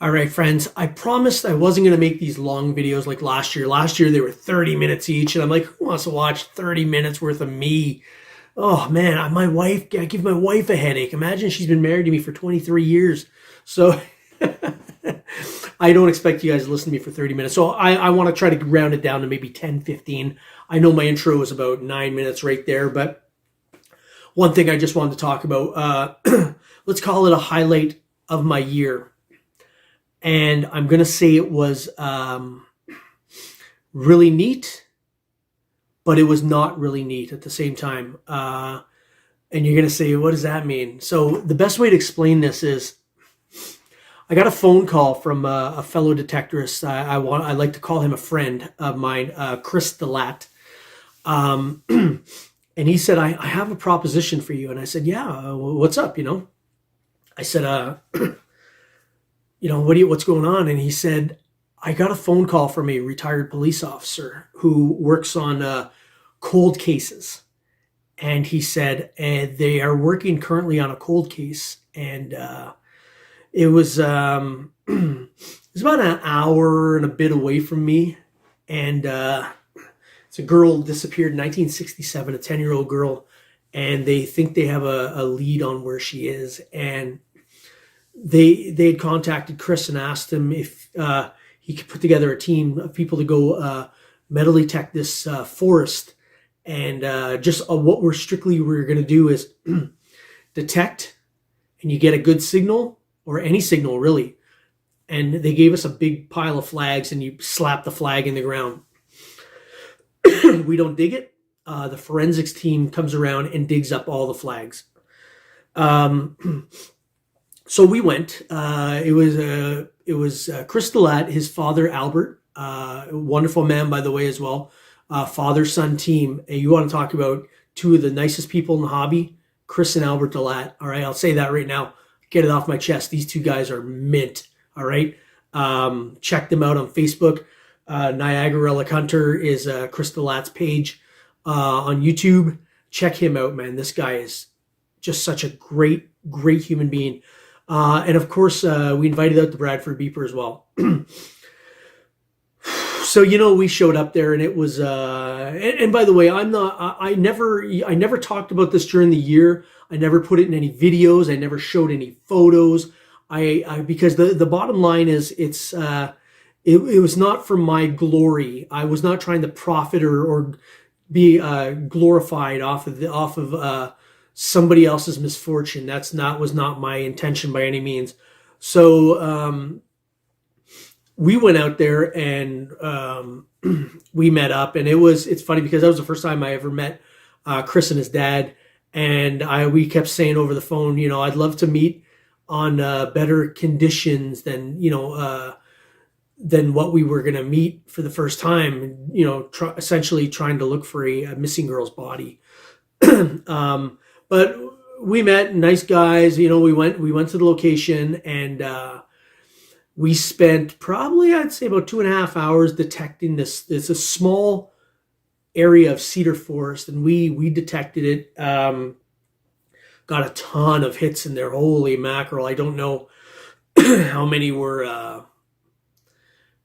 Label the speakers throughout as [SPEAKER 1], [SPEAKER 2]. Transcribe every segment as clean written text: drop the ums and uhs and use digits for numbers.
[SPEAKER 1] All right, friends, I promised I wasn't going to make these long videos like last year. Last year they were 30 minutes each, and I'm like, who wants to watch 30 minutes worth of me? Oh man, I give my wife a headache. Imagine she's been married to me for 23 years. So I don't expect you guys to listen to me for 30 minutes. So I want to try to round it down to maybe 10, 15. I know my intro was about 9 minutes right there, but one thing I just wanted to talk about, let's call it a highlight of my year. And I'm going to say it was really neat, but it was not really neat at the same time. And you're going to say, what does that mean? So the best way to explain this is I got a phone call from a fellow detectorist. I like to call him a friend of mine, Chris Delat. And he said, I have a proposition for you. And I said, yeah, what's up? I said, what's going on? And he said, I got a phone call from a retired police officer who works on cold cases. And he said, they are working currently on a cold case. And it was about an hour and a bit away from me. And it's a girl disappeared in 1967, a 10-year-old girl. And they think they have a lead on where she is. And they had contacted Chris and asked him if he could put together a team of people to go metal detect this forest. And what we're going to do is detect, and you get a good signal, or any signal really. And they gave us a big pile of flags, and you slap the flag in the ground. We don't dig it. The forensics team comes around and digs up all the flags. So we went. It was Chris Delat, his father Albert, a wonderful man by the way as well. Father-son team. And you want to talk about two of the nicest people in the hobby, Chris and Albert Delat. All right, I'll say that right now. Get it off my chest. These two guys are mint. All right, check them out on Facebook. Niagara Relic Hunter is Chris Delat's page on YouTube. Check him out, man. This guy is just such a great human being. And of course, we invited out the Bradford Beeper as well. So, we showed up there, and it was, and by the way, I never talked about this during the year. I never put it in any videos. I never showed any photos. Because the bottom line is it was not for my glory. I was not trying to profit or be glorified off of somebody else's misfortune. Was not my intention by any means. So we went out there and we met up, and it's funny because that was the first time I ever met Chris and his dad, and we kept saying over the phone, I'd love to meet on better conditions than what we were going to meet for the first time, essentially trying to look for a missing girl's body. But we met, nice guys. We went to the location, and we spent probably, I'd say, about 2.5 hours detecting this. It's a small area of cedar forest, and we detected it. Got a ton of hits in there. Holy mackerel! I don't know how many were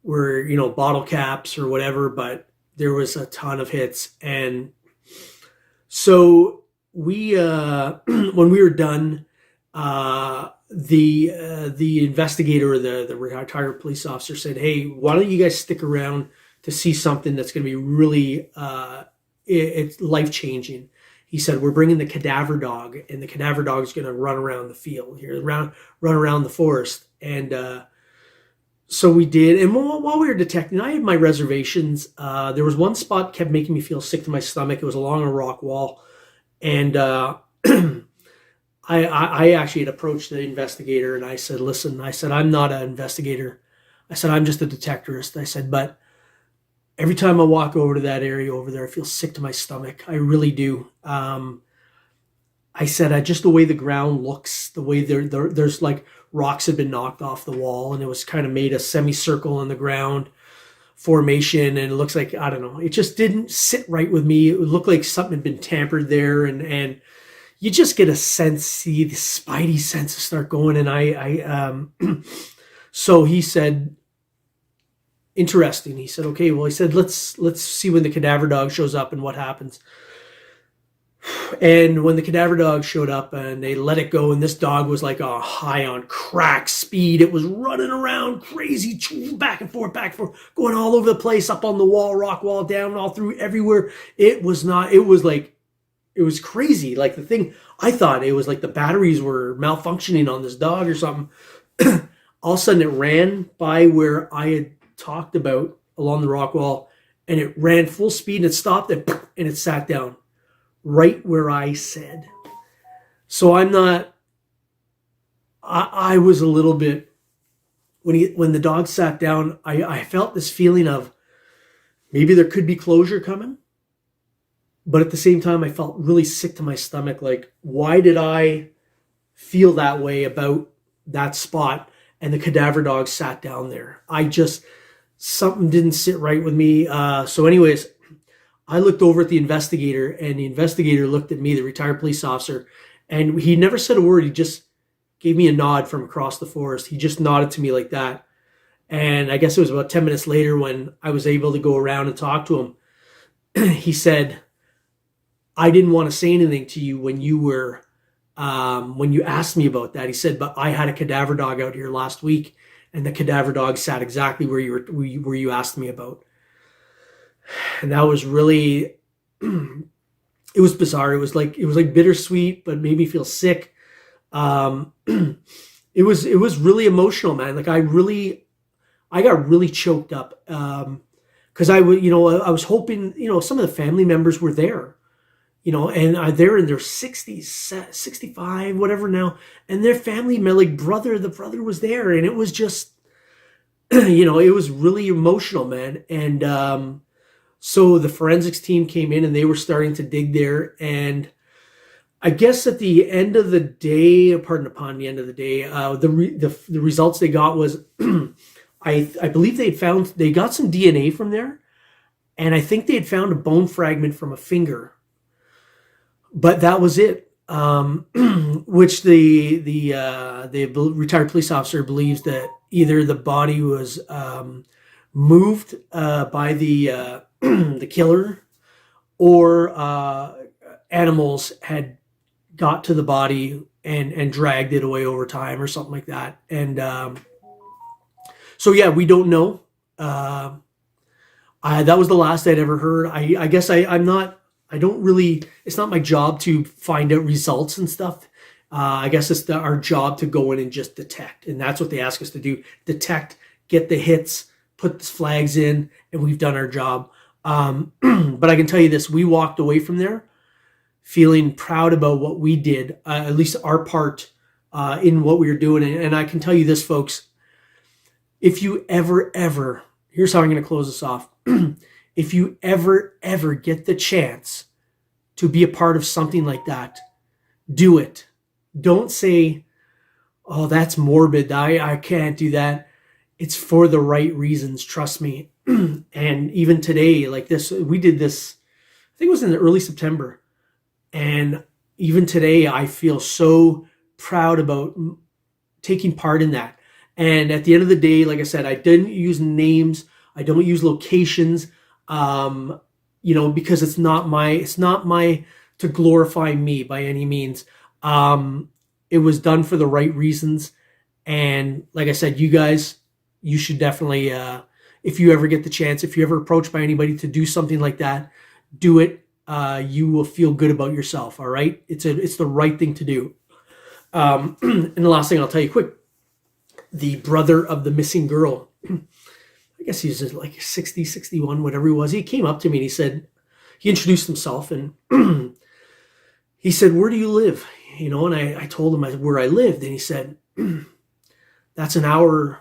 [SPEAKER 1] bottle caps or whatever, but there was a ton of hits. And so we when we were done, the investigator, or the retired police officer, said, hey, why don't you guys stick around to see something that's going to be really it's life-changing. He said, we're bringing the cadaver dog, and the cadaver dog is going to run around the field here, run around the forest. And so we did. And while we were detecting, I had my reservations. There was one spot kept making me feel sick to my stomach. It was along a rock wall. And I actually had approached the investigator, and I said, listen, I'm not an investigator. I said, I'm just a detectorist. I said, but every time I walk over to that area over there, I feel sick to my stomach. I really do. I said, just the way the ground looks, the way there's like rocks had been knocked off the wall, and it was kind of made a semicircle in the ground formation. And it looks like, I don't know, it just didn't sit right with me. It looked like something had been tampered there. And you just get a sense, see the spidey senses start going. And So he said, interesting. He said, okay, well, he said, let's see when the cadaver dog shows up and what happens. And when the cadaver dog showed up and they let it go, and this dog was like a high on crack speed. It was running around crazy, back and forth, going all over the place, up on the wall, rock wall, down, all through everywhere. It was crazy. Like the thing, I thought it was like the batteries were malfunctioning on this dog or something. All of a sudden it ran by where I had talked about along the rock wall, and it ran full speed and it stopped and it sat down right where I said. So I was a little bit, when the dog sat down, I felt this feeling of maybe there could be closure coming. But at the same time, I felt really sick to my stomach. Like, why did I feel that way about that spot? And the cadaver dog sat down there. Something didn't sit right with me. So anyways, I looked over at the investigator, and the investigator looked at me, the retired police officer, and he never said a word. He just gave me a nod from across the forest. He just nodded to me like that. And I guess it was about 10 minutes later when I was able to go around and talk to him. He said, I didn't want to say anything to you when you asked me about that. He said, but I had a cadaver dog out here last week, and the cadaver dog sat exactly where you asked me about. And that was really, it was bizarre. It was like bittersweet, but made me feel sick. It was really emotional, man. Like I got really choked up. Cause I was hoping, some of the family members were there, and they're in their 60s, 65, whatever now. And their family, the brother was there, and it was just, it was really emotional, man. And, so the forensics team came in and they were starting to dig there. And I guess at the end of the day, the results they got was, I believe they got some DNA from there. And I think they had found a bone fragment from a finger, but that was it. Which the retired police officer believes that either the body was, moved, by the killer, or animals had got to the body and dragged it away over time or something like that. And so yeah, we don't know. That was the last I'd ever heard. I guess it's not my job to find out results and stuff. I guess it's our job to go in and just detect, and that's what they ask us to do: detect, get the hits, put the flags in, and we've done our job. But I can tell you this, we walked away from there feeling proud about what we did, at least our part in what we were doing. And I can tell you this, folks, if you ever, here's how I'm going to close this off. If you ever get the chance to be a part of something like that, do it. Don't say, oh, that's morbid, I can't do that. It's for the right reasons, trust me. And even today, like this, we did this, I think it was in the early September. And even today, I feel so proud about taking part in that. And at the end of the day, like I said, I didn't use names. I don't use locations, because it's not my to glorify me by any means. It was done for the right reasons. And like I said, you guys, you should definitely, if you ever get the chance, if you're ever approached by anybody to do something like that, do it. You will feel good about yourself. All right. It's the right thing to do. And the last thing I'll tell you quick, the brother of the missing girl, I guess he's like 60, 61, whatever he was. He came up to me and he introduced himself, and he said, where do you live? And I told him where I lived. And he said, that's an hour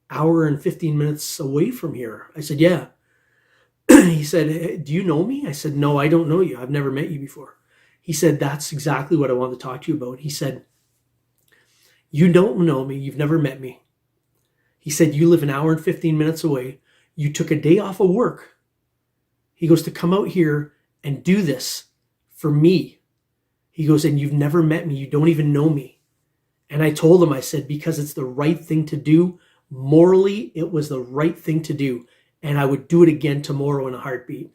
[SPEAKER 1] and 15 minutes away from here. I said, yeah. He said, hey, do you know me? I said, no, I don't know you. I've never met you before. He said, that's exactly what I wanted to talk to you about. He said, you don't know me. You've never met me. He said, you live an hour and 15 minutes away. You took a day off of work. He goes, to come out here and do this for me. He goes, and you've never met me. You don't even know me. And I told him, I said, because it's the right thing to do. Morally, it was the right thing to do. And I would do it again tomorrow in a heartbeat.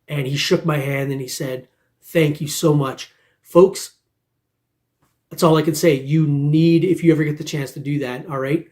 [SPEAKER 1] And he shook my hand and he said, thank you so much. Folks, that's all I can say. You need, if you ever get the chance to do that, all right?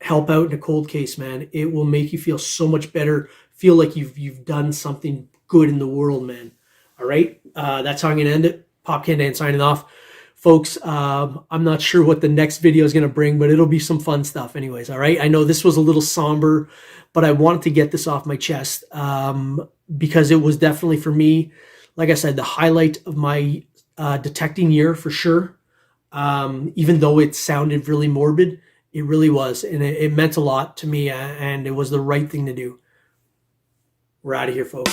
[SPEAKER 1] Help out in a cold case, man. It will make you feel so much better. Feel like you've done something good in the world, man. All right? That's how I'm going to end it. Pop Can Dan signing off. Folks, I'm not sure what the next video is going to bring, but it'll be some fun stuff anyways, all right? I know this was a little somber, but I wanted to get this off my chest because it was definitely, for me, like I said, the highlight of my detecting year for sure. Even though it sounded really morbid, it really was. And it meant a lot to me, and it was the right thing to do. We're out of here, folks.